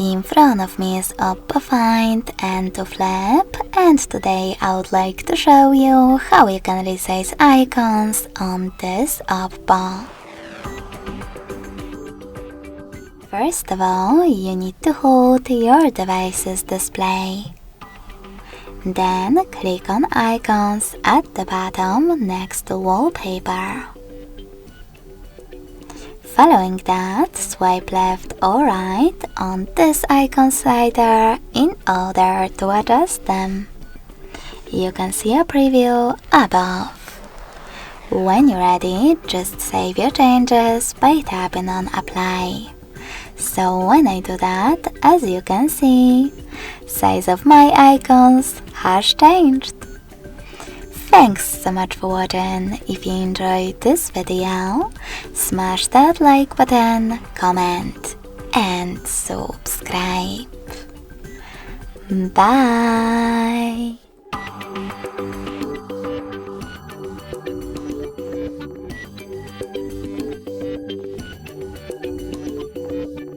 In front of me is OPPO FIND N2 FLIP, and today I would like to show you how you can resize icons on this OPPO. First of all, you need to hold your device's display. Then click on icons at the bottom next to wallpaper. Following that, swipe left or right on this icon slider in order to adjust them. You can see a preview above. When you're ready, just save your changes by tapping on Apply. So when I do that, as you can see, size of my icons has changed. Thanks so much for watching. If you enjoyed this video, smash that like button, comment and subscribe. Bye!